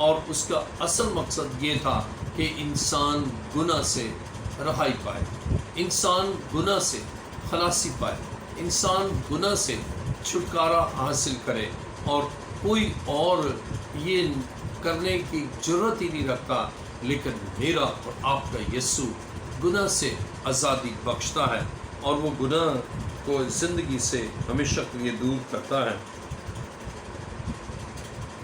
اور اس کا اصل مقصد یہ تھا کہ انسان گناہ سے رہائی پائے، انسان گناہ سے خلاصی پائے، انسان گناہ سے چھٹکارا حاصل کرے، اور کوئی اور یہ کرنے کی ضرورت ہی نہیں رکھتا، لیکن میرا اور آپ کا یسوع گناہ سے آزادی بخشتا ہے، اور وہ گناہ کو زندگی سے ہمیشہ کے لیے دور کرتا ہے۔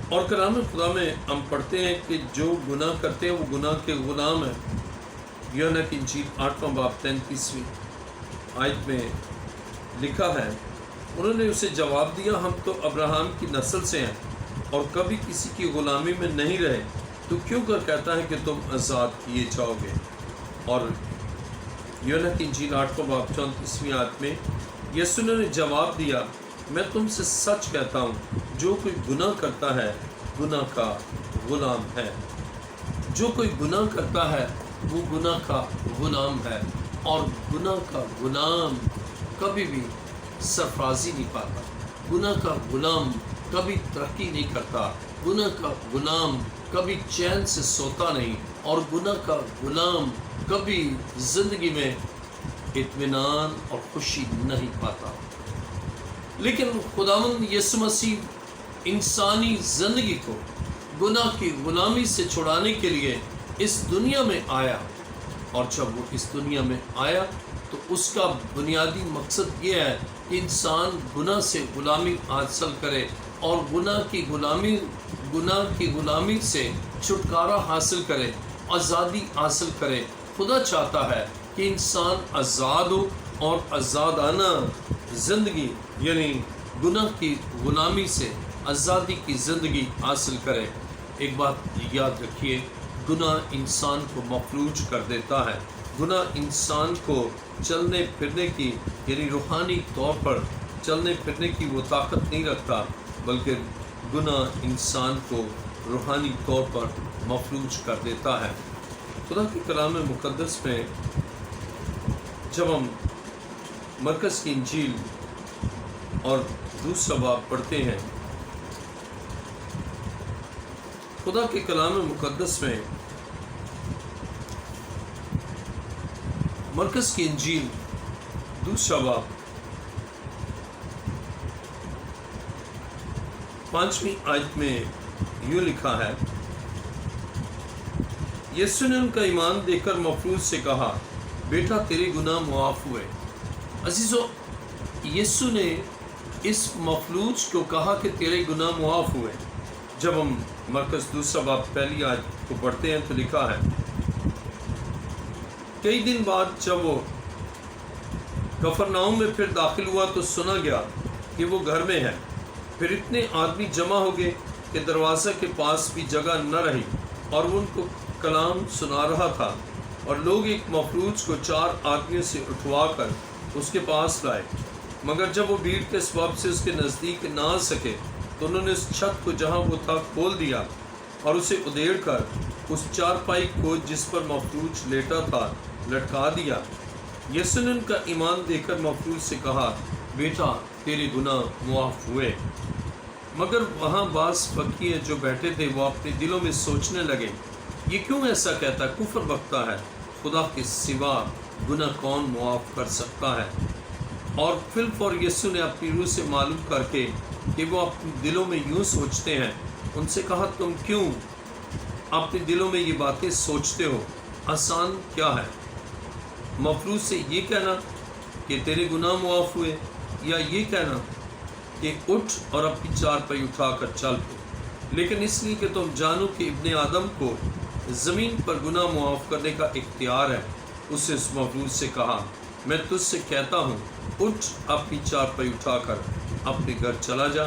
اور کلام خدا میں ہم پڑھتے ہیں کہ جو گناہ کرتے ہیں وہ گناہ کے غلام ہیں۔ یوحنا کی انجیل 8واں باب 33ویں آیت میں لکھا ہے، انہوں نے اسے جواب دیا، ہم تو ابراہم کی نسل سے ہیں اور کبھی کسی کی غلامی میں نہیں رہے، تو کیوں کر کہتا ہے کہ تم آزاد کیے جاؤ گے؟ اور یوحنا کی انجیل 8واں باب 34ویں آیت میں یسوع نے جواب دیا، میں تم سے سچ کہتا ہوں، جو کوئی گناہ کرتا ہے گناہ کا غلام ہے۔ جو کوئی گناہ کرتا ہے وہ گناہ کا غلام ہے، اور گناہ کا غلام کبھی بھی سرفرازی نہیں پاتا، گناہ کا غلام کبھی ترقی نہیں کرتا، گناہ کا غلام کبھی چین سے سوتا نہیں، اور گناہ کا غلام کبھی زندگی میں اطمینان اور خوشی نہیں پاتا۔ لیکن خداوند یسوع مسیح انسانی زندگی کو گناہ کی غلامی سے چھڑانے کے لیے اس دنیا میں آیا، اور جب وہ اس دنیا میں آیا تو اس کا بنیادی مقصد یہ ہے کہ انسان گناہ سے غلامی حاصل کرے، اور گناہ کی غلامی سے چھٹکارا حاصل کرے، آزادی حاصل کرے۔ خدا چاہتا ہے کہ انسان آزاد ہو اور آزادانہ زندگی، یعنی گناہ کی غلامی سے آزادی کی زندگی حاصل کرے۔ ایک بات یاد رکھیے، گناہ انسان کو مفلوج کر دیتا ہے، گناہ انسان کو چلنے پھرنے کی، یعنی روحانی طور پر چلنے پھرنے کی وہ طاقت نہیں رکھتا، بلکہ گناہ انسان کو روحانی طور پر مفلوج کر دیتا ہے۔ خدا کے کلام مقدس میں جب ہم مرکز کی انجیل اور دوسرا باب پڑھتے ہیں، خدا کے کلام مقدس میں مرکز کی انجیل دوسرا باب 5ویں آیت میں یوں لکھا ہے، یسوع نے ان کا ایمان دیکھ کر مفلوج سے کہا، بیٹا تیرے گناہ معاف ہوئے۔ عزیزو، یسوع نے اس مفلوج کو کہا کہ تیرے گناہ معاف ہوئے۔ جب ہم مرکز دوسرا باب پہلی آیت کو پڑھتے ہیں تو لکھا ہے، کئی دن بعد جب وہ کفرنہوم میں پھر داخل ہوا تو سنا گیا کہ وہ گھر میں ہے۔ پھر اتنے آدمی جمع ہو گئے کہ دروازہ کے پاس بھی جگہ نہ رہی، اور وہ ان کو کلام سنا رہا تھا، اور لوگ ایک مفلوج کو 4 آدمیوں سے اٹھوا کر اس کے پاس لائے، مگر جب وہ بھیڑ کے سبب سے اس کے نزدیک نہ آ سکے تو انہوں نے اس چھت کو جہاں وہ تھا کھول دیا، اور اسے ادھیڑ کر اس چارپائی کو جس پر مفلوج لیٹا تھا لٹکا دیا۔ یسوع نے ان کا ایمان دیکھ کر مفلوج سے کہا، بیٹا تیرے گناہ معاف ہوئے۔ مگر وہاں بعض فقیہ جو بیٹھے تھے وہ اپنے دلوں میں سوچنے لگے، یہ کیوں ایسا کہتا ہے، کفر بکتا ہے، خدا کے سوا گناہ کون معاف کر سکتا ہے؟ اور فی الفور یسوع نے اپنی روح سے معلوم کر کے کہ وہ اپنے دلوں میں یوں سوچتے ہیں، ان سے کہا، تم کیوں اپنے دلوں میں یہ باتیں سوچتے ہو؟ آسان کیا ہے، مفلوج سے یہ کہنا کہ تیرے گناہ معاف ہوئے، یا یہ کہنا کہ اٹھ اور اپنی چارپائی اٹھا کر چل پڑ؟ لیکن اس لیے کہ تم جانو کہ ابن آدم کو زمین پر گناہ معاف کرنے کا اختیار ہے۔ اس نے اس مفلوج سے کہا، میں تجھ سے کہتا ہوں، اٹھ اپنی چارپائی اٹھا کر اپنے گھر چلا جا۔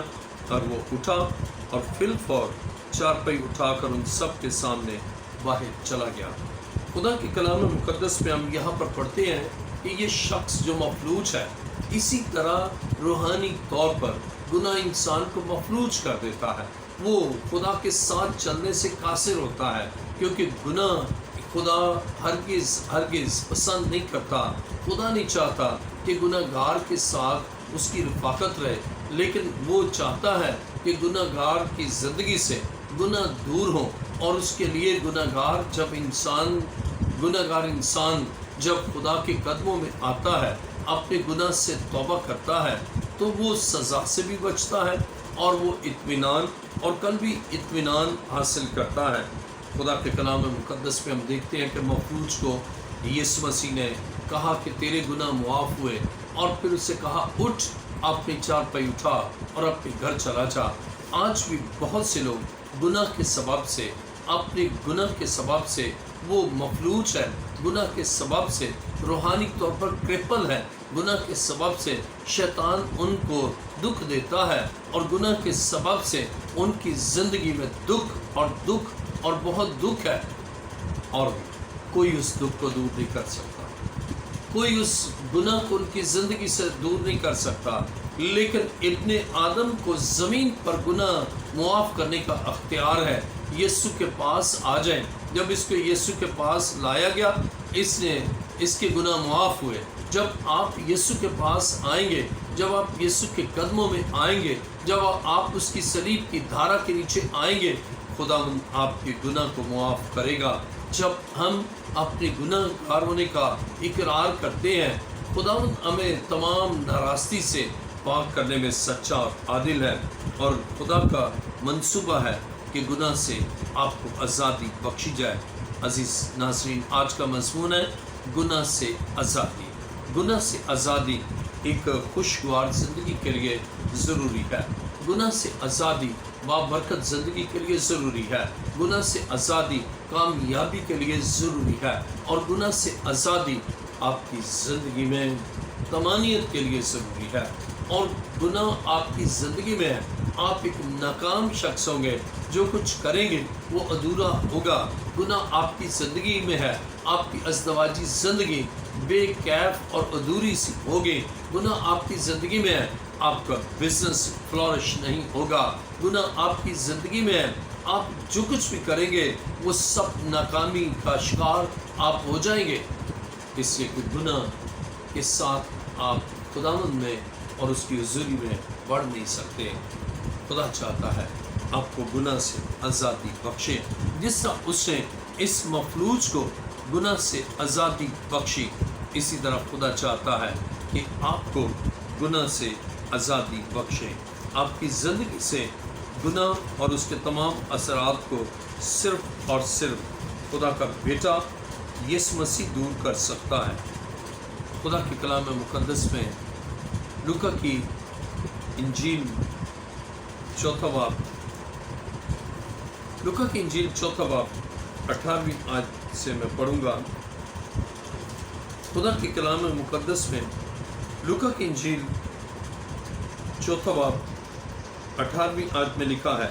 اور وہ اٹھا اور فی الفور چارپائی اٹھا کر ان سب کے سامنے باہر چلا گیا۔ خدا کے کلام مقدس میں ہم یہاں پر پڑھتے ہیں کہ یہ شخص جو مفلوج ہے، اسی طرح روحانی طور پر گناہ انسان کو مفلوج کر دیتا ہے، وہ خدا کے ساتھ چلنے سے قاصر ہوتا ہے، کیونکہ گناہ خدا ہرگز پسند نہیں کرتا۔ خدا نہیں چاہتا کہ گناہ گار کے ساتھ اس کی رفاقت رہے، لیکن وہ چاہتا ہے کہ گناہ گار کی زندگی سے گناہ دور ہوں، اور اس کے لیے گناہگار انسان جب خدا کے قدموں میں آتا ہے، اپنے گناہ سے توبہ کرتا ہے، تو وہ سزا سے بھی بچتا ہے اور وہ اطمینان اور قلبی اطمینان حاصل کرتا ہے۔ خدا کے کلام مقدس میں ہم دیکھتے ہیں کہ مفلوج کو یسوع مسیح نے کہا کہ تیرے گناہ معاف ہوئے، اور پھر اسے کہا اٹھ، اپنی چارپائی اٹھا اور اپنے گھر چلا جا۔ آج بھی بہت سے لوگ گناہ کے سبب سے، اپنے گناہ کے سبب سے وہ مفلوج ہے، گناہ کے سبب سے روحانی طور پر کرپل ہے، گناہ کے سبب سے شیطان ان کو دکھ دیتا ہے، اور گناہ کے سبب سے ان کی زندگی میں دکھ اور بہت دکھ ہے، اور کوئی اس دکھ کو دور نہیں کر سکتا، کوئی اس گناہ کو ان کی زندگی سے دور نہیں کر سکتا۔ لیکن ابن آدم کو زمین پر گناہ معاف کرنے کا اختیار ہے۔ یسوع کے پاس آ جائیں۔ جب اس کو یسوع کے پاس لایا گیا، اس کے گناہ معاف ہوئے۔ جب آپ یسوع کے پاس آئیں گے، جب آپ یسوع کے قدموں میں آئیں گے، جب آپ اس کی صلیب کی دھارا کے نیچے آئیں گے، خداوند آپ کے گناہ کو معاف کرے گا۔ جب ہم اپنے گناہ گار ہونے کا اقرار کرتے ہیں، خداوند ہمیں تمام ناراستی سے پاک کرنے میں سچا اور عادل ہے، اور خدا کا منصوبہ ہے کہ گناہ سے آپ کو آزادی بخشی جائے۔ عزیز ناظرین، آج کا مضمون ہے گناہ سے آزادی۔ گناہ سے آزادی ایک خوشگوار زندگی کے لیے ضروری ہے۔ گناہ سے آزادی بابرکت زندگی کے لیے ضروری ہے۔ گناہ سے آزادی کامیابی کے لیے ضروری ہے، اور گناہ سے آزادی آپ کی زندگی میں طمانینت کے لیے ضروری ہے۔ اور گناہ آپ کی زندگی میں ہے، آپ ایک ناکام شخص ہوں گے، جو کچھ کریں گے وہ ادھورا ہوگا۔ گناہ آپ کی زندگی میں ہے، آپ کی ازدواجی زندگی بے کیف اور ادھوری سی ہوگی۔ گناہ آپ کی زندگی میں ہے، آپ کا بزنس فلورش نہیں ہوگا۔ گناہ آپ کی زندگی میں ہے، آپ جو کچھ بھی کریں گے وہ سب ناکامی کا شکار آپ ہو جائیں گے۔ اس لیے کہ گناہ کے ساتھ آپ خداوند میں اور اس کی حضوری میں بڑھ نہیں سکتے۔ خدا چاہتا ہے آپ کو گناہ سے آزادی بخشے، جس طرح اس نے اس مفلوج کو گناہ سے آزادی بخشی، اسی طرح خدا چاہتا ہے کہ آپ کو گناہ سے آزادی بخشے۔ آپ کی زندگی سے گناہ اور اس کے تمام اثرات کو صرف اور صرف خدا کا بیٹا یسوع مسیح دور کر سکتا ہے۔ خدا کے کلام مقدس میں لوکا کی انجیل چوتھا باب 18ویں آیت سے میں پڑھوں گا۔ خدا کے کلام مقدس میں لوکا کی انجیل چوتھا باب 18ویں آیت میں لکھا ہے،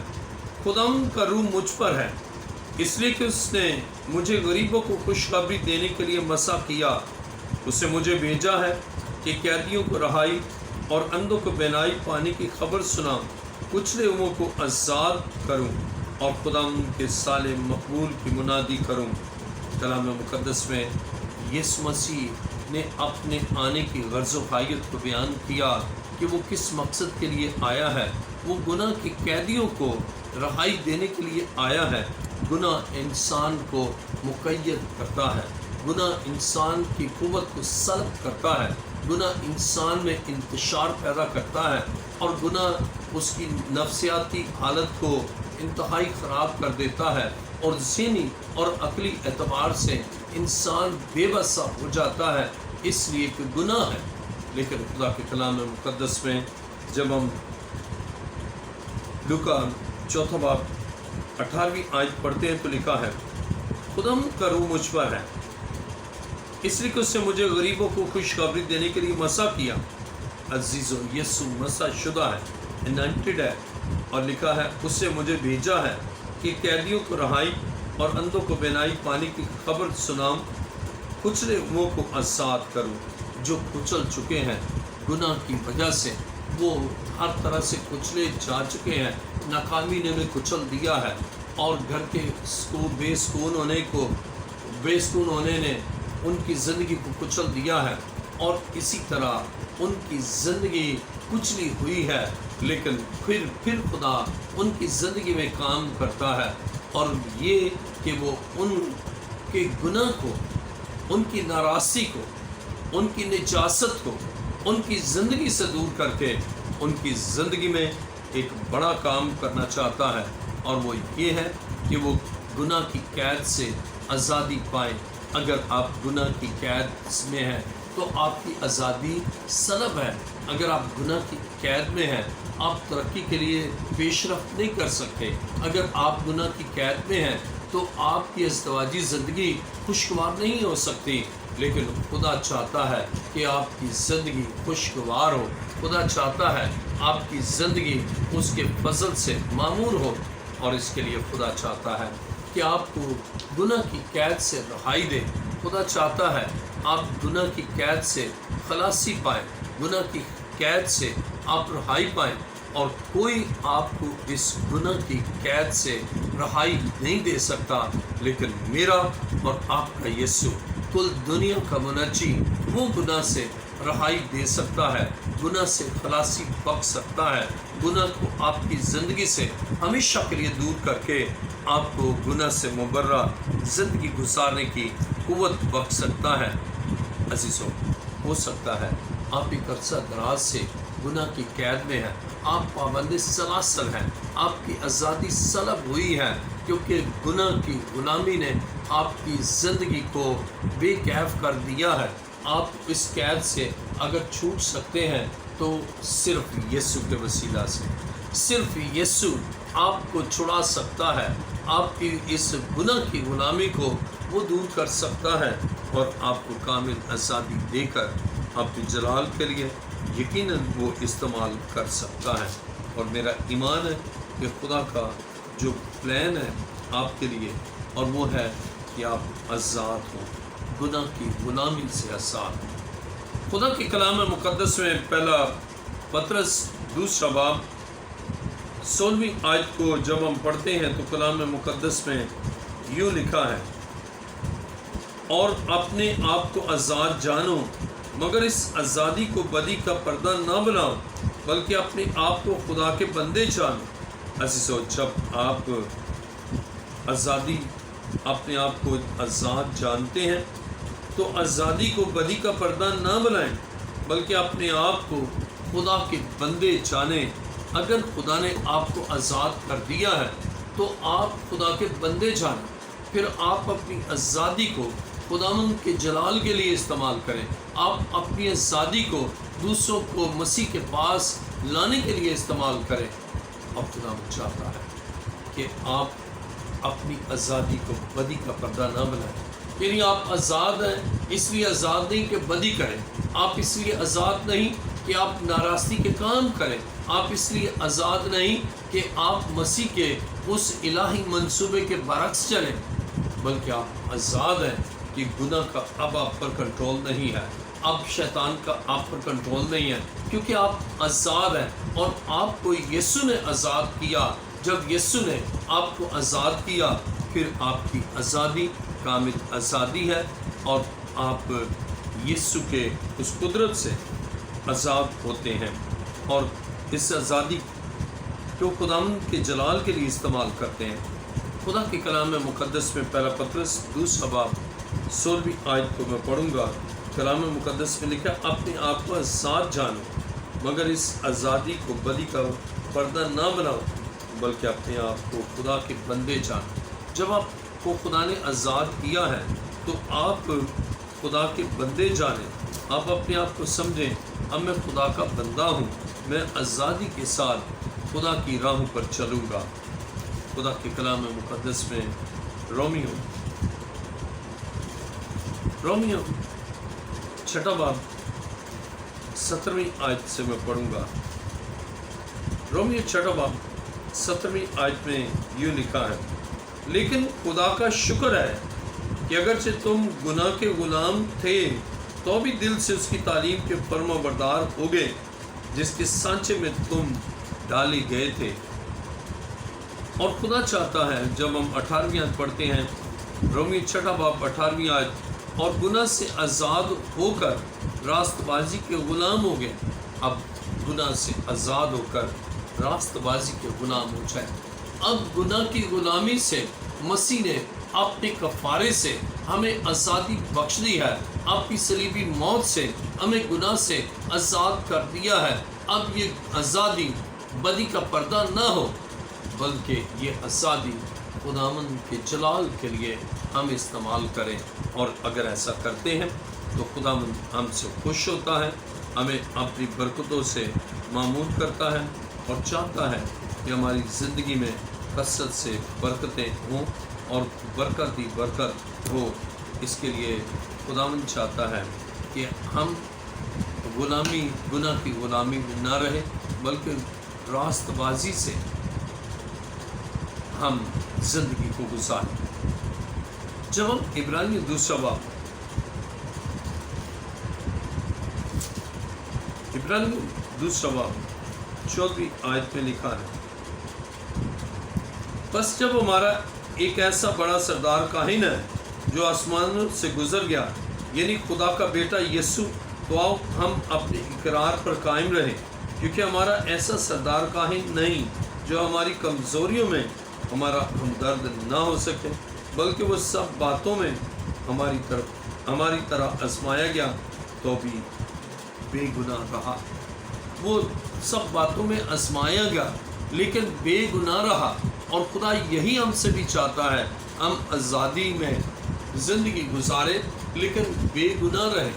خداوند کا روح مجھ پر ہے، اس لیے کہ اس نے مجھے غریبوں کو خوشخبری دینے کے لیے مسیح کیا۔ اسے مجھے بھیجا ہے کہ قیدیوں کو رہائی اور اندھوں کو بینائی پانے کی خبر سناؤں، کچلے ہوئوں کو آزاد کروں، اور خداوند کے سال مقبول کی منادی کروں۔ کلام مقدس میں یسوع مسیح نے اپنے آنے کی غرض و حاجت کو بیان کیا کہ وہ کس مقصد کے لیے آیا ہے۔ وہ گناہ کے قیدیوں کو رہائی دینے کے لیے آیا ہے۔ گناہ انسان کو مقید کرتا ہے، گناہ انسان کی قوت کو سلب کرتا ہے، گناہ انسان میں انتشار پیدا کرتا ہے، اور گناہ اس کی نفسیاتی حالت کو انتہائی خراب کر دیتا ہے، اور ذہنی اور عقلی اعتبار سے انسان بے بسا ہو جاتا ہے، اس لیے کہ گناہ ہے۔ لیکن خدا کے کلام مقدس میں جب ہم لوکا چوتھا باب 18ویں آیت پڑھتے ہیں تو لکھا ہے، خداوند کا روح مجھ پر ہے، اس لیے کہ اس نے مجھے غریبوں کو خوشخبری دینے کے لیے مسیح کیا۔ عزیزو، یسوع مسیح شدہ ہے، انانٹڈ ہے، اور لکھا ہے اس سے مجھے بھیجا ہے کہ قیدیوں کو رہائی اور اندھوں کو بینائی پانے کی خبر سناؤں، کچلے ہوئوں کو آزاد کروں۔ جو کچل چکے ہیں گناہ کی وجہ سے، وہ ہر طرح سے کچلے جا چکے ہیں، ناکامی نے انہیں کچل دیا ہے، اور گھر کے بے سکون ہونے نے ان کی زندگی کو کچل دیا ہے، اور اسی طرح ان کی زندگی کچلی ہوئی ہے، لیکن پھر خدا ان کی زندگی میں کام کرتا ہے، اور یہ کہ وہ ان کے گناہ کو، ان کی ناراضی کو، ان کی نجاست کو ان کی زندگی سے دور کر کے ان کی زندگی میں ایک بڑا کام کرنا چاہتا ہے، اور وہ یہ ہے کہ وہ گناہ کی قید سے آزادی پائیں۔ اگر آپ گناہ کی قید میں ہیں تو آپ کی آزادی سلب ہے۔ اگر آپ گناہ کی قید میں ہیں، آپ ترقی کے لیے پیش رفت نہیں کر سکتے۔ اگر آپ گناہ کی قید میں ہیں تو آپ کی ازدواجی زندگی خوشگوار نہیں ہو سکتی، لیکن خدا چاہتا ہے کہ آپ کی زندگی خوشگوار ہو۔ خدا چاہتا ہے آپ کی زندگی اس کے فضل سے معمور ہو، اور اس کے لیے خدا چاہتا ہے کہ آپ کو گناہ کی قید سے رہائی دے۔ خدا چاہتا ہے آپ گناہ کی قید سے خلاصی پائیں، گناہ کی قید سے آپ رہائی پائیں، اور کوئی آپ کو اس گناہ کی قید سے رہائی نہیں دے سکتا، لیکن میرا اور آپ کا یسوع کل دنیا کا منجی وہ گناہ سے رہائی دے سکتا ہے، گناہ سے خلاصی بخش سکتا ہے، گناہ کو آپ کی زندگی سے ہمیشہ کے لیے دور کر کے آپ کو گناہ سے مبرہ زندگی گزارنے کی قوت بخش سکتا ہے۔ عزیزوں، ہو سکتا ہے آپ ایک عرصہ دراز سے گناہ کی قید میں ہیں، آپ پابند سلاسل ہیں، آپ کی آزادی سلب ہوئی ہے، کیونکہ گناہ کی غلامی نے آپ کی زندگی کو بے کیف کر دیا ہے۔ آپ اس قید سے اگر چھوٹ سکتے ہیں تو صرف یسوع کے وسیلہ سے، صرف یسوع آپ کو چھڑا سکتا ہے، آپ کی اس گناہ کی غلامی کو وہ دور کر سکتا ہے، اور آپ کو کامل آزادی دے کر اپنے جلال کے لیے یقیناً وہ استعمال کر سکتا ہے۔ اور میرا ایمان ہے کہ خدا کا جو پلان ہے آپ کے لیے، اور وہ ہے کہ آپ آزاد ہوں، گناہ کی غلامی سے آزاد ہوں۔ خدا کے کلام مقدس میں پہلا پطرس 2 باب 16 آیت کو جب ہم پڑھتے ہیں تو کلام مقدس میں یوں لکھا ہے، اور اپنے آپ کو آزاد جانو، مگر اس آزادی کو بدی کا پردہ نہ بناؤ، بلکہ اپنے آپ کو خدا کے بندے جانو۔ عزیزو، جب آپ آزادی، اپنے آپ کو آزاد جانتے ہیں تو آزادی کو بدی کا پردہ نہ بنائیں، بلکہ اپنے آپ کو خدا کے بندے جانیں۔ اگر خدا نے آپ کو آزاد کر دیا ہے تو آپ خدا کے بندے جانیں، پھر آپ اپنی آزادی کو خداوند کے جلال کے لیے استعمال کریں۔ آپ اپنی آزادی کو دوسروں کو مسیح کے پاس لانے کے لیے استعمال کریں، اور خداوند چاہتا ہے کہ آپ اپنی آزادی کو بدی کا پردہ نہ بنائیں۔ یعنی آپ آزاد ہیں، اس لیے آزاد نہیں کہ بدی کریں، آپ اس لیے آزاد نہیں کہ آپ ناراستی کے کام کریں، آپ اس لیے آزاد نہیں کہ آپ مسیح کے اس الہی منصوبے کے برعکس چلیں، بلکہ آپ آزاد ہیں کہ گناہ کا اب آپ پر کنٹرول نہیں ہے، اب شیطان کا آپ پر کنٹرول نہیں ہے، کیونکہ آپ آزاد ہیں، اور آپ کو یسوع نے آزاد کیا۔ جب یسوع نے آپ کو آزاد کیا، پھر آپ کی آزادی کامل آزادی ہے، اور آپ یسوع کے اس قدرت سے آزاد ہوتے ہیں، اور اس آزادی کو خداوند کے جلال کے لیے استعمال کرتے ہیں۔ خدا کے کلام مقدس میں پہلا پطرس 2 باب 16 آیت کو میں پڑھوں گا۔ کلام مقدس میں لکھا، اپنے آپ کو آزاد جانو، مگر اس آزادی کو بدی کا پردہ نہ بناؤ، بلکہ اپنے آپ کو خدا کے بندے جانو۔ جب آپ کو خدا نے آزاد کیا ہے تو آپ خدا کے بندے جانیں، آپ اپنے آپ کو سمجھیں، اب میں خدا کا بندہ ہوں، میں آزادی کے ساتھ خدا کی راہوں پر چلوں گا۔ خدا کے کلام مقدس میں رومیو 6 باب 17 آیت سے میں پڑھوں گا۔ رومیو 6 باب 17 آیت میں یوں لکھا ہے، لیکن خدا کا شکر ہے کہ اگرچہ تم گناہ کے غلام تھے تو بھی دل سے اس کی تعلیم کے فرما بردار ہو گئے جس کے سانچے میں تم ڈالے گئے تھے۔ اور خدا چاہتا ہے، جب ہم 18ویں آیت پڑھتے ہیں، رومی 6 باب 18ویں آیت، اور گناہ سے آزاد ہو کر راست بازی کے غلام ہو گئے۔ اب گناہ سے آزاد ہو کر راست بازی کے غلام ہو جائے۔ اب گناہ کی غلامی سے مسیح نے اپنے کفارے سے ہمیں آزادی بخش دی ہے، اپنی صلیبی موت سے ہمیں گناہ سے آزاد کر دیا ہے۔ اب یہ آزادی بدی کا پردہ نہ ہو، بلکہ یہ آزادی خداوند کے جلال کے لیے ہم استعمال کریں، اور اگر ایسا کرتے ہیں تو خداوند ہم سے خوش ہوتا ہے، ہمیں اپنی برکتوں سے معمور کرتا ہے اور چاہتا ہے کہ ہماری زندگی میں کثرت سے برکتیں ہوں اور برکت ہی برکت ہو۔ اس کے لیے خداوند چاہتا ہے کہ ہم گناہ کی غلامی میں نہ رہے، بلکہ راست بازی سے ہم زندگی کو گزاریں۔ جب ہم عبرانیوں دوسرا باب 14 آیت میں لکھا ہے، بس جب ہمارا ایک ایسا بڑا سردار کاہن ہے جو آسمانوں سے گزر گیا، یعنی خدا کا بیٹا یسوع، تو آؤ ہم اپنے اقرار پر قائم رہیں، کیونکہ ہمارا ایسا سردار کاہن نہیں جو ہماری کمزوریوں میں ہمارا ہمدرد نہ ہو سکے، بلکہ وہ سب باتوں میں ہماری طرح آزمایا گیا تو بھی بے گناہ رہا۔ وہ سب باتوں میں آزمایا گیا لیکن بے گناہ رہا، اور خدا یہی ہم سے بھی چاہتا ہے، ہم آزادی میں زندگی گزارے لیکن بے گناہ رہے،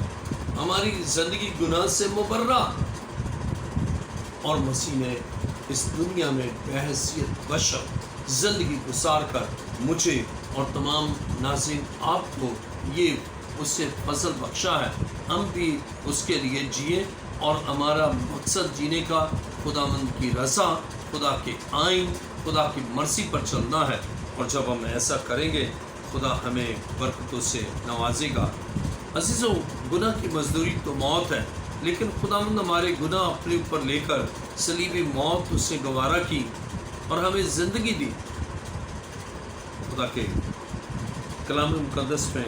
ہماری زندگی گناہ سے مبرہ۔ اور مسیح نے اس دنیا میں بحیثیت بشر زندگی گزار کر مجھے اور تمام ناظرین آپ کو یہ اس سے فضل بخشا ہے، ہم بھی اس کے لیے جئیں، اور ہمارا مقصد جینے کا خداوند کی رضا، خدا کے آئین، خدا کی مرضی پر چلنا ہے، اور جب ہم ایسا کریں گے خدا ہمیں برکتوں سے نوازے گا۔ عزیزوں، گناہ کی مزدوری تو موت ہے، لیکن خداوند ہمارے گناہ اپنے اوپر لے کر صلیبی موت اس سے گوارا کی اور ہمیں زندگی دی۔ خدا کے کلام مقدس میں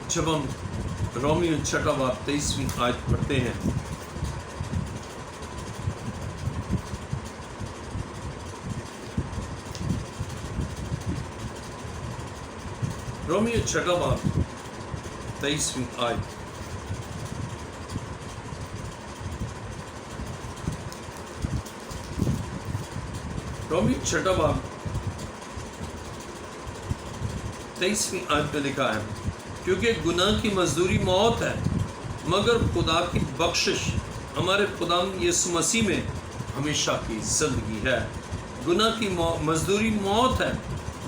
جب ہم رومیو 6 باب 23 آیت پڑھتے ہیں، رومیو 6 باب 23 آیت، رومیو 6 باب 23 آیت میں لکھا ہے، کیونکہ گناہ کی مزدوری موت ہے، مگر خدا کی بخشش ہمارے خداوند یسوع مسیح میں ہمیشہ کی زندگی ہے۔ گناہ کی مزدوری موت ہے،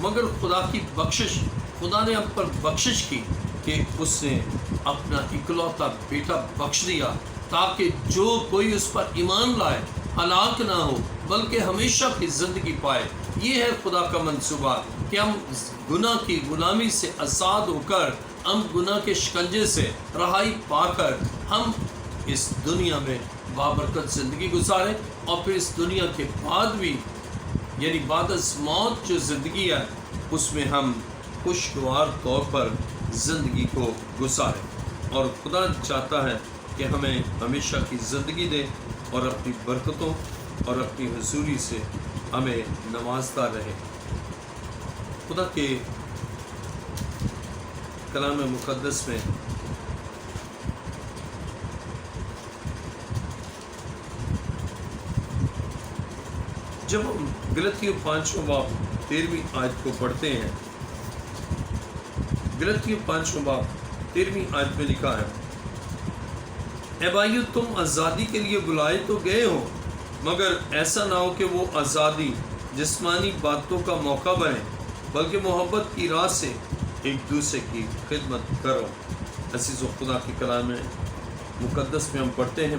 مگر خدا کی بخشش، خدا نے ہم پر بخشش کی کہ اس نے اپنا اکلوتا بیٹا بخش دیا، تاکہ جو کوئی اس پر ایمان لائے ہلاک نہ ہو بلکہ ہمیشہ کی زندگی پائے۔ یہ ہے خدا کا منصوبہ کہ ہم گناہ کی غلامی سے آزاد ہو کر، ہم گناہ کے شکنجے سے رہائی پا کر ہم اس دنیا میں بابرکت زندگی گزاریں، اور پھر اس دنیا کے بعد بھی، یعنی بعد از موت جو زندگی ہے، اس میں ہم خوشگوار طور پر زندگی کو گزاریں۔ اور خدا چاہتا ہے کہ ہمیں ہمیشہ کی زندگی دے اور اپنی برکتوں اور اپنی حضوری سے ہمیں نوازتا رہے۔ خدا کے کلام مقدس میں جب ہم غلطیوں 5 باب 13 آیت کو پڑھتے ہیں، غلطیوں 5 باب 13 آیت میں لکھا ہے، اے بھائیو، تم آزادی کے لیے بلائے تو گئے ہو، مگر ایسا نہ ہو کہ وہ آزادی جسمانی باتوں کا موقع بنے، بلکہ محبت کی راہ سے ایک دوسرے کی خدمت کرو۔ عزیزو، خدا کے کلام مقدس میں ہم پڑھتے ہیں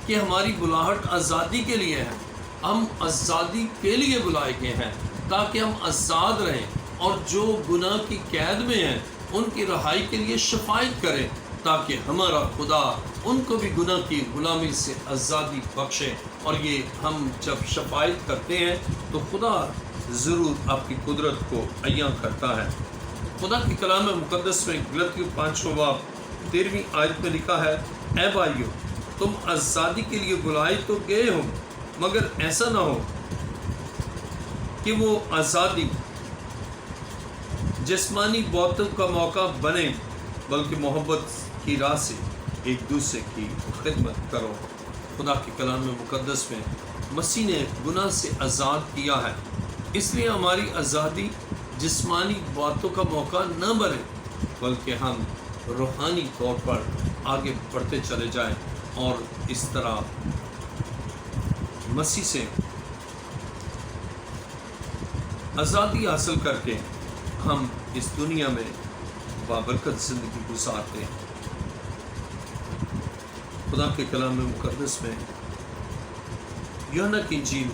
کہ ہماری بلاہٹ آزادی کے لیے ہے، ہم آزادی کے لیے بلائے گئے ہیں تاکہ ہم آزاد رہیں، اور جو گناہ کی قید میں ہیں ان کی رہائی کے لیے شفاعت کریں، تاکہ ہمارا خدا ان کو بھی گناہ کی غلامی سے آزادی بخشے۔ اور یہ ہم جب شفاعت کرتے ہیں تو خدا ضرور آپ کی قدرت کو عیاں کرتا ہے۔ خدا کی کلام مقدس میں غلطیوں 5واں باب 13ویں آیت میں لکھا ہے، اے بھائیو تم آزادی کے لیے بلائے تو گئے ہو، مگر ایسا نہ ہو کہ وہ آزادی جسمانی باتوں کا موقع بنے، بلکہ محبت کی راہ سے ایک دوسرے کی خدمت کرو۔ خدا کے کلام مقدس میں مسیح نے گناہ سے آزاد کیا ہے، اس لیے ہماری آزادی جسمانی باتوں کا موقع نہ بنے، بلکہ ہم روحانی طور پر آگے بڑھتے چلے جائیں اور اس طرح مسیح سے آزادی حاصل کر کے ہم اس دنیا میں بابرکت زندگی گزارتے ہیں۔ خدا کے کلام مقدس میں یوحنا کی انجیل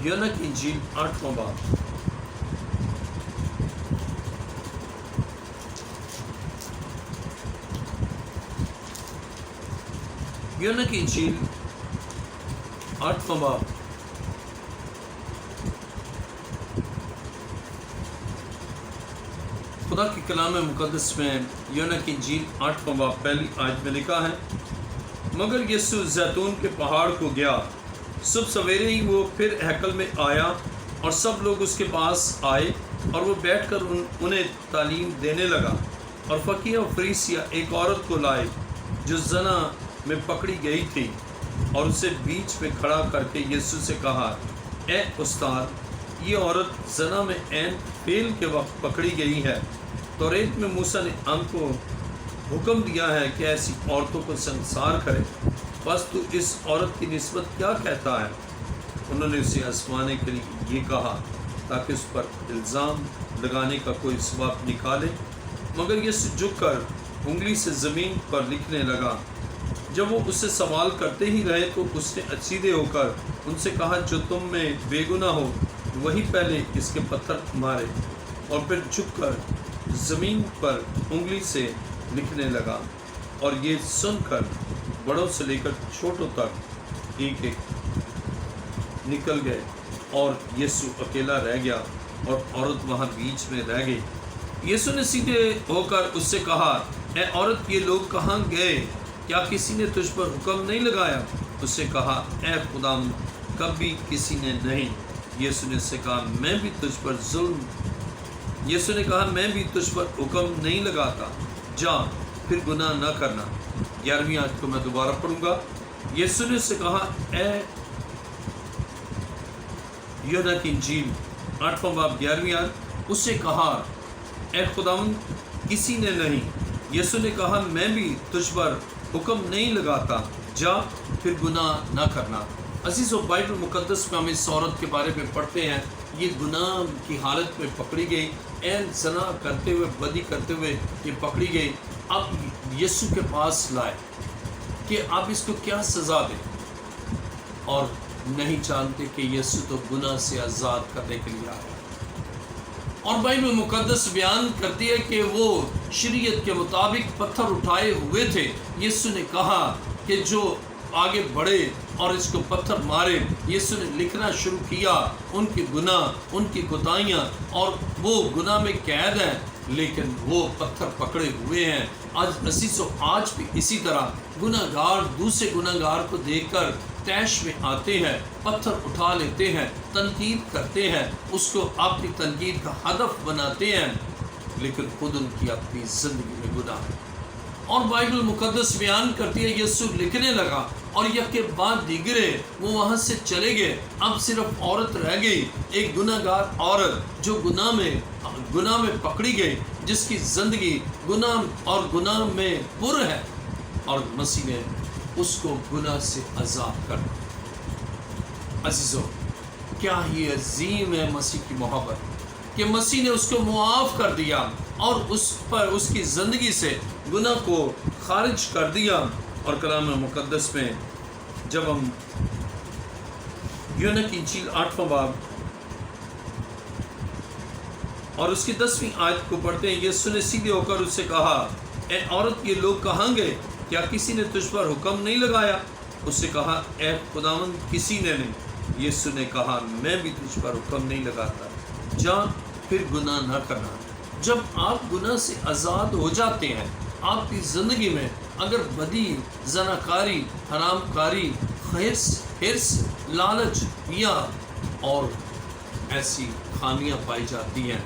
یوحنا کی انجیل 8واں باب یوحنا کی انجیل 8واں باب خدا کی کلام مقدس میں یوحنا کی انجیل 8واں باب پہلی آیت میں لکھا ہے، مگر یسوع زیتون کے پہاڑ کو گیا، صبح سویرے ہی وہ پھر ہیکل میں آیا اور سب لوگ اس کے پاس آئے اور وہ بیٹھ کر انہیں تعلیم دینے لگا۔ اور فقیہ و فریسیہ ایک عورت کو لائے جو زنا میں پکڑی گئی تھی، اور اسے بیچ میں کھڑا کر کے یسوع سے کہا، اے استاد، یہ عورت زنا میں عین فعل کے وقت پکڑی گئی ہے، توریت میں موسیٰ نے ہم کو حکم دیا ہے کہ ایسی عورتوں کو سنسار کرے، بس تو اس عورت کی نسبت کیا کہتا ہے؟ انہوں نے اسے آزمانے کے لیے یہ کہا تاکہ اس پر الزام لگانے کا کوئی سبب نکالے، مگر یسوع جھک کر انگلی سے زمین پر لکھنے لگا۔ جب وہ اس سے سوال کرتے ہی رہے تو اس نے اچیدے ہو کر ان سے کہا، جو تم میں بے گناہ ہو وہی پہلے اس کے پتھر مارے، اور پھر جھک کر زمین پر انگلی سے لکھنے لگا۔ اور یہ سن کر بڑوں سے لے کر چھوٹوں تک ایک ایک نکل گئے، اور یسوع اکیلا رہ گیا اور عورت وہاں بیچ میں رہ گئی۔ یسوع نے سیدھے ہو کر اس سے کہا، اے عورت، یہ لوگ کہاں گئے؟ کیا کسی نے تجھ پر حکم نہیں لگایا؟ اس سے کہا، اے خداوند، کبھی کسی نے نہیں۔ یسوع نے اس سے کہا، میں بھی تجھ پر حکم نہیں لگاتا، جا پھر گناہ نہ کرنا۔ 11ویں آیت کو میں دوبارہ پڑھوں گا۔ یسوع نے اس سے کہا، اے یوحنا کی انجیل 8واں باب 11ویں آیت، اس سے کہا، اے خداوند، کسی نے نہیں۔ یسوع نے کہا، میں بھی تجھ پر حکم نہیں لگاتا، جا پھر گناہ نہ کرنا۔ عزیزو، بائبل مقدس میں ہم اس عورت کے بارے میں پڑھتے ہیں، یہ گناہ کی حالت میں پکڑی گئی، عین زنا کرتے ہوئے، بدی کرتے ہوئے یہ پکڑی گئی۔ اب یسوع کے پاس لائے کہ اب اس کو کیا سزا دے، اور نہیں جانتے کہ یسوع تو گناہ سے آزاد کرنے کے لیے آیا۔ اور بائبل مقدس بیان کرتی ہے کہ وہ شریعت کے مطابق پتھر اٹھائے ہوئے تھے۔ یسوع نے کہا کہ جو آگے بڑھے اور اس کو پتھر مارے۔ یسوع نے لکھنا شروع کیا ان کے گناہ، ان کی کوتاہیاں، اور وہ گناہ میں قید ہیں، لیکن وہ پتھر پکڑے ہوئے ہیں۔ آج بھی اسی طرح گناہ گار دوسرے گناہ گار کو دیکھ کر تیش میں آتے ہیں، پتھر اٹھا لیتے ہیں، تنقید کرتے ہیں، اس کو اپنی تنقید کا ہدف بناتے ہیں، لیکن خود ان کی اپنی زندگی میں گناہ ہے۔ اور بائبل مقدس بیان کرتی ہے یسوع لکھنے لگا اور یک کے بعد دیگرے وہ وہاں سے چلے گئے۔ اب صرف عورت رہ گئی، ایک گناہ گار عورت جو گناہ میں پکڑی گئی، جس کی زندگی گناہ اور گناہ میں پر ہے، اور مسیح نے اس کو گناہ سے آزاد کر دیا۔ عزیزو، کیا ہی عظیم ہے مسیح کی محبت کہ مسیح نے اس کو معاف کر دیا اور اس کی زندگی سے گناہ کو خارج کر دیا۔ اور کلام مقدس میں جب ہم یوحنا کی انجیل 8واں باب اور اس کی 10ویں آیت کو پڑھتے ہیں، یسوع نے سیدھے ہو کر اس سے کہا، اے عورت، یہ لوگ کہاں گئے؟ کیا کسی نے تجھ پر حکم نہیں لگایا؟ اس سے کہا، اے خداوند، کسی نے نہیں۔ یسوع نے کہا میں بھی تجھ پر حکم نہیں لگاتا، جا پھر گناہ نہ کرنا۔ جب آپ گناہ سے آزاد ہو جاتے ہیں، آپ کی زندگی میں اگر بدی، زناکاری، حرام کاری، حرص، لالچ یا اور ایسی خامیاں پائی جاتی ہیں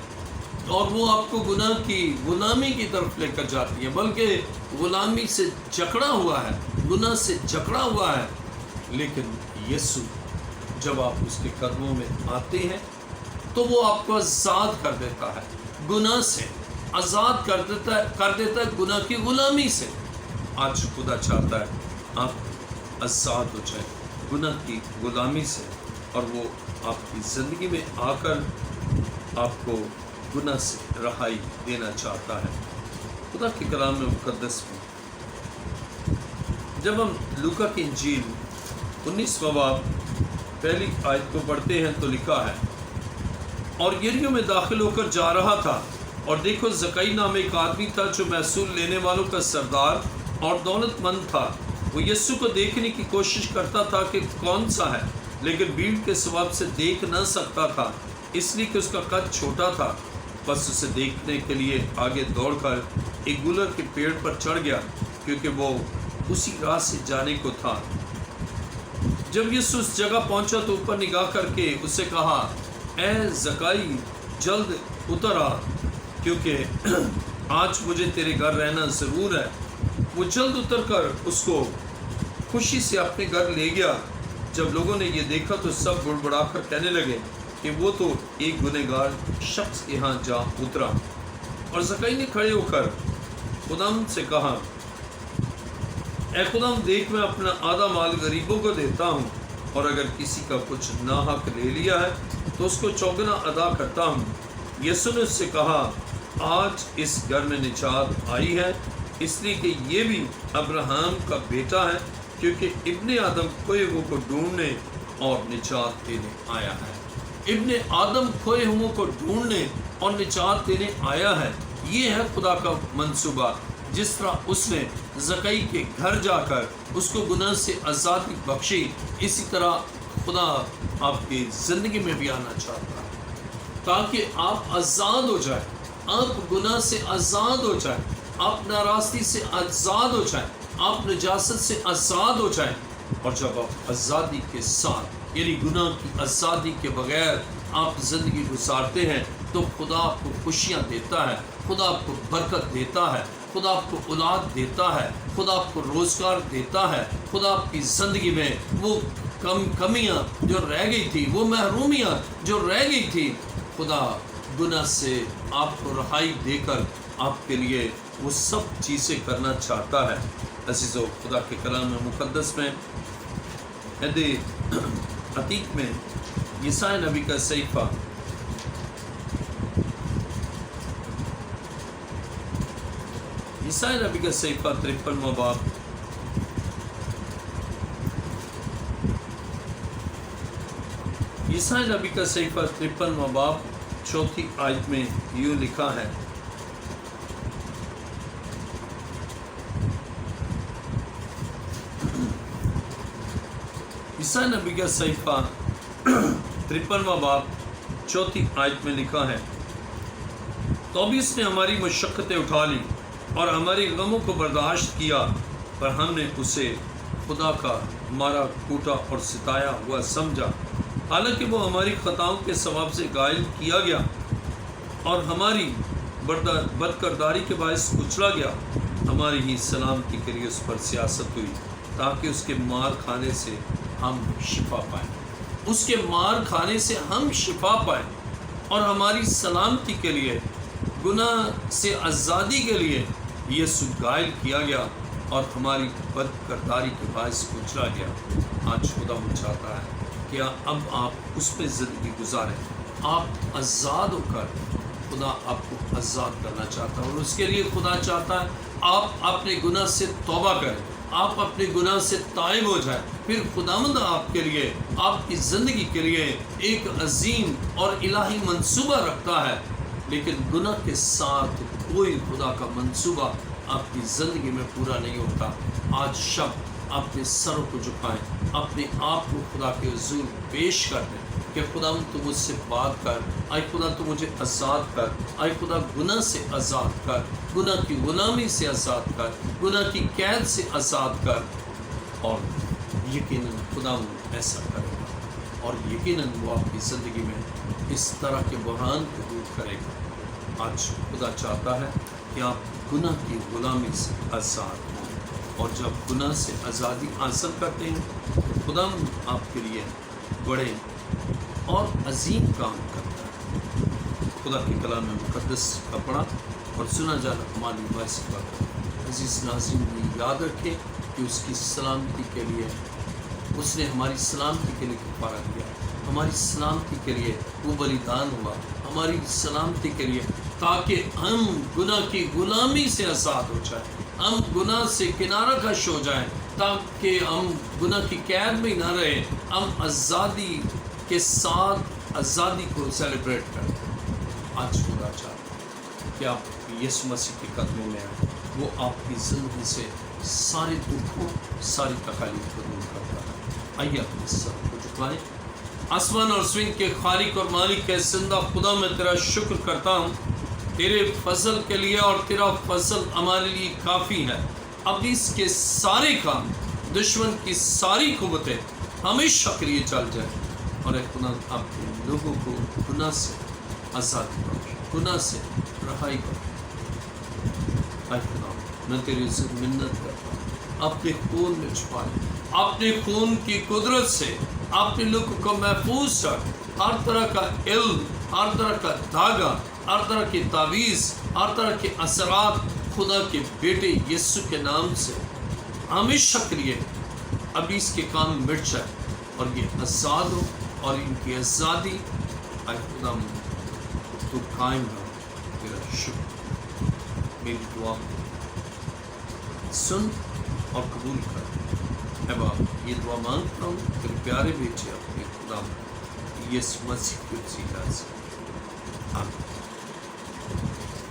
اور وہ آپ کو گناہ کی غلامی کی طرف لے کر جاتی ہیں، بلکہ غلامی سے جکڑا ہوا ہے، گناہ سے جکڑا ہوا ہے، لیکن یسوع جب آپ اس کے قدموں میں آتے ہیں تو وہ آپ کو آزاد کر دیتا ہے، گناہ سے آزاد کر دیتا ہے گناہ کی غلامی سے۔ آج خدا چاہتا ہے آپ آزاد ہو جائیں گناہ کی غلامی سے، اور وہ آپ کی زندگی میں آ کر آپ کو گناہ سے رہائی دینا چاہتا ہے۔ خدا کے کلام میں مقدس میں جب ہم لوکا کی انجیل 19واں باب پہلی آیت کو پڑھتے ہیں تو لکھا ہے، اور یریحو میں داخل ہو کر جا رہا تھا، اور دیکھو زکئی نام ایک آدمی تھا جو محصول لینے والوں کا سردار اور دولت مند تھا۔ وہ یسوع کو دیکھنے کی کوشش کرتا تھا کہ کون سا ہے، لیکن بھیڑ کے سبب سے دیکھ نہ سکتا تھا، اس لیے کہ اس کا قد چھوٹا تھا۔ بس اسے دیکھنے کے لیے آگے دوڑ کر ایک گلر کے پیڑ پر چڑھ گیا، کیونکہ وہ اسی راہ سے جانے کو تھا۔ جب یسوع اس جگہ پہنچا تو اوپر نگاہ کر کے اسے کہا، اے زکائی جلد اتر آ، کیونکہ آج مجھے تیرے گھر رہنا ضرور ہے۔ وہ جلد اتر کر اس کو خوشی سے اپنے گھر لے گیا۔ جب لوگوں نے یہ دیکھا تو سب بڑبڑا کر کہنے لگے کہ وہ تو ایک گنہگار شخص کے ہاں جا اترا۔ اور زکئی نے کھڑے ہو کر خداوند سے کہا، اے خداوند دیکھ، میں اپنا آدھا مال غریبوں کو دیتا ہوں، اور اگر کسی کا کچھ ناحق لے لیا ہے تو اس کو چوگنا ادا کرتا ہوں۔ یسوع نے اس سے کہا، آج اس گھر میں نجات آئی ہے، اس لیے کہ یہ بھی ابراہیم کا بیٹا ہے، کیونکہ ابن آدم کھوئے ہوئے کو ڈھونڈنے اور نجات دینے آیا ہے۔ ابن آدم کھوئے ہوئے کو ڈھونڈنے اور نجات دینے آیا ہے۔ یہ ہے خدا کا منصوبہ۔ جس طرح اس نے زکئی کے گھر جا کر اس کو گناہ سے آزادی بخشی، اسی طرح خدا آپ کی زندگی میں بھی آنا چاہتا ہے تاکہ آپ آزاد ہو جائیں، آپ گناہ سے آزاد ہو جائیں، آپ ناراستی سے آزاد ہو جائیں، آپ نجاست سے آزاد ہو جائیں۔ اور جب آپ آزادی کے ساتھ، یعنی گناہ کی آزادی کے بغیر آپ زندگی گزارتے ہیں، تو خدا آپ کو خوشیاں دیتا ہے، خدا آپ کو برکت دیتا ہے، خدا آپ کو اولاد دیتا ہے، خدا آپ کو روزگار دیتا ہے، خدا آپ کی زندگی میں وہ کمیاں جو رہ گئی تھی، وہ محرومیاں جو رہ گئی تھی، خدا گناہ سے آپ کو رہائی دے کر آپ کے لیے وہ سب چیزیں کرنا چاہتا ہے۔ عزیزو، خدا کے کلام مقدس میں عہد عتیق میں یسائی نبی کا صحیفہ یسائی نبی کا صحیفہ 53واں باب یسائی نبی کا صحیفہ 53واں باب 4 آیت میں یوں لکھا ہے، یسائی نبی کا صحیفہ 53واں باب 4 آیت میں لکھا ہے، تو بھی اس نے ہماری مشقتیں اٹھا لی اور ہماری غموں کو برداشت کیا، پر ہم نے اسے خدا کا مارا کوٹا اور ستایا ہوا سمجھا، حالانکہ وہ ہماری خطاؤں کے ثواب سے غائل کیا گیا اور ہماری بدکرداری کے باعث کچلا گیا۔ ہماری ہی سلامتی کے لیے اس پر سیاست ہوئی، تاکہ اس کے مار کھانے سے ہم شفا پائیں، اس کے مار کھانے سے ہم شفا پائیں، اور ہماری سلامتی کے لیے، گناہ سے آزادی کے لیے یسوع غائل کیا گیا اور ہماری بدکرداری کے باعث کچلا گیا۔ آج خدا چاہتا ہے کہ اب آپ اس پہ زندگی گزاریں، آپ آزاد ہو کر، خدا آپ کو آزاد کرنا چاہتا ہے، اور اس کے لیے خدا چاہتا ہے آپ اپنے گناہ سے توبہ کریں، آپ اپنے گناہ سے تائب ہو جائیں، پھر خداوند آپ کے لیے، آپ کی زندگی کے لیے ایک عظیم اور الہی منصوبہ رکھتا ہے۔ لیکن گناہ کے ساتھ کوئی خدا کا منصوبہ آپ کی زندگی میں پورا نہیں ہوتا۔ آج شب اپنے سروں کو جھکائیں، اپنے آپ کو خدا کے حضور پیش کر دیں کہ خدا تو مجھ سے بات کر، اے خدا تو مجھے آزاد کر، اے خدا گناہ سے آزاد کر، گناہ کی غلامی سے آزاد کر، گناہ کی قید سے آزاد کر، اور یقیناً خدا ایسا کرے گا، اور یقیناً وہ آپ کی زندگی میں اس طرح کے بحران کو دور کرے گا۔ آج خدا چاہتا ہے کہ آپ گناہ کی غلامی سے آزاد ہوں، اور جب گناہ سے آزادی حاصل کرتے ہیں تو خدا آپ کے لیے بڑے اور عظیم کام کرتا ہے۔ خدا کے کلام مقدس کا پڑھا اور سنا جانا ہماری باعث بات ہے۔ عزیز ناظرین، یہ یاد رکھیں کہ اس کی سلامتی کے لیے اس نے ہماری سلامتی کے لیے کفارہ دیا، ہماری سلامتی کے لیے وہ بلیدان ہوا، ہماری سلامتی کے لیے، تاکہ ہم گناہ کی غلامی سے آزاد ہو جائیں، ہم گناہ سے کنارہ کش ہو جائیں، تاکہ ہم گناہ کی قید میں نہ رہیں، ہم آزادی کے ساتھ آزادی کو سیلیبریٹ کریں۔ آج خدا چاہتا ہے کہ آپ یسوع مسیح کے قدموں میں آئیں، وہ آپ کی زندگی سے سارے دکھوں، ساری تکالیف کو دور کرتا ہے۔ آئیے اپنے سر کو جھکائیں۔ آسمان اور زمین کے خالق اور مالک کے زندہ خدا، میں تیرا شکر کرتا ہوں تیرے فضل کے لیے، اور تیرا فضل ہمارے لیے کافی ہے۔ ابلیس کے سارے کام، دشمن کی ساری قوتیں ہمیشہ کے لیے چل جائیں، اور اے خدا آپ کے لوگوں کو گناہ سے آزادی بخش، گناہ سے رہائی بخش۔ اے خدا میں تیری سے منت کرتا ہوں، اپنے خون میں چھپا لے، اپنے خون کی قدرت سے اپنے لوگوں کو محفوظ رکھ، ہر طرح کا علم، ہر طرح کا دھاگا، ہر طرح کی تعویذ، ہر طرح کے اثرات خدا کے بیٹے یسوع کے نام سے ہمیشہ کے لیے اب اس کے کام مٹ جائے، اور یہ آزاد ہو، اور ان کی آزادی اے خدا تو قائم رہو۔ تیرا شکر، میری دعا سن اور قبول کر۔ اے باپ، یہ دعا مانگتا ہوں تیرے پیارے بیٹے اپنے خدا یسوع مسیح کے وسیلہ سے، آمین۔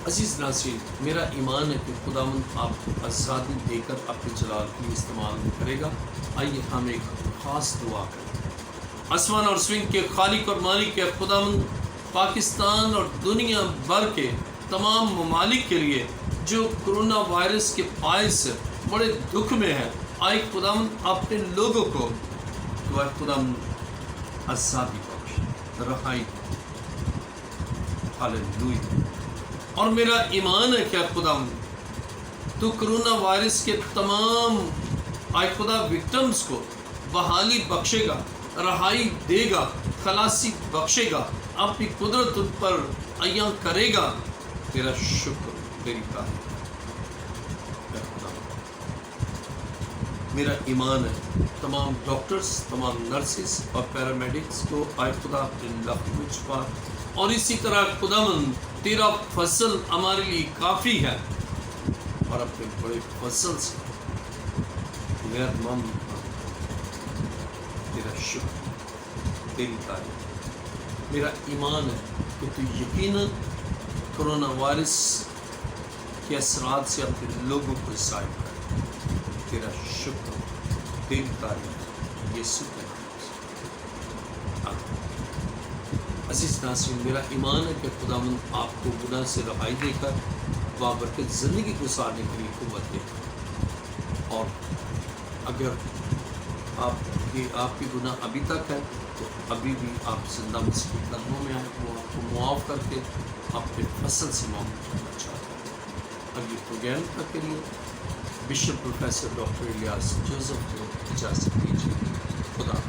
عزیز ناظرین، میرا ایمان ہے کہ خداوند آپ کو آزادی دے کر اپنے جلال کے لیے استعمال کرے گا۔ آئیے ہم ایک خاص دعا کریں۔ آسمان اور زمین کے خالق اور مالک کے خداوند، پاکستان اور دنیا بھر کے تمام ممالک کے لیے جو کرونا وائرس کے باعث بڑے دکھ میں ہے، آئے خداوند اپنے لوگوں کو تو اے خداوند آزادی بخش، رہائی بخش۔ ہاللویا۔ اور میرا ایمان ہے کہ خداوند تو کرونا وائرس کے تمام اے خدا وکٹمز کو بحالی بخشے گا، رہائی دے گا، خلاصی بخشے گا، اپنی قدرت ان پر عیاں کرے گا۔ تیرا شکر، تیری تعریف اے خداوند۔ میرا ایمان ہے تمام ڈاکٹرز، تمام نرسز اور پیرامیڈکس کو اے خدا اپنے لہو میں چھپا، اور اسی طرح خداوند تیرا فضل ہمارے لیے کافی ہے، اور اپنے بڑے فضل سے غیر ممنون تیرا شکر، تیری تعریف۔ میرا ایمان ہے کہ تو یقیناً کرونا وائرس کے اثرات سے اپنے لوگوں کو ظاہر کر۔ تیرا شکر، تیری تعریف، یسوع کے نام سے، آمین۔ عزیز ناظرین، میرا ایمان ہے کہ خداوند آپ کو گناہ سے رہائی دے کر بابرکت زندگی گزارنے کے لیے قوت دے گا، اور اگر آپ کی گناہ ابھی تک ہے تو ابھی بھی آپ زندہ مسیح کے قدموں میں آئیں، وہ آپ کو معاف کر کے اپنے فصل سے معاف کرنا چاہتا ہے۔ اب یہ پروگرام تک کے لیے bishop professor doctor Ilyas Joseph کو اجازت دیجیے۔ خدا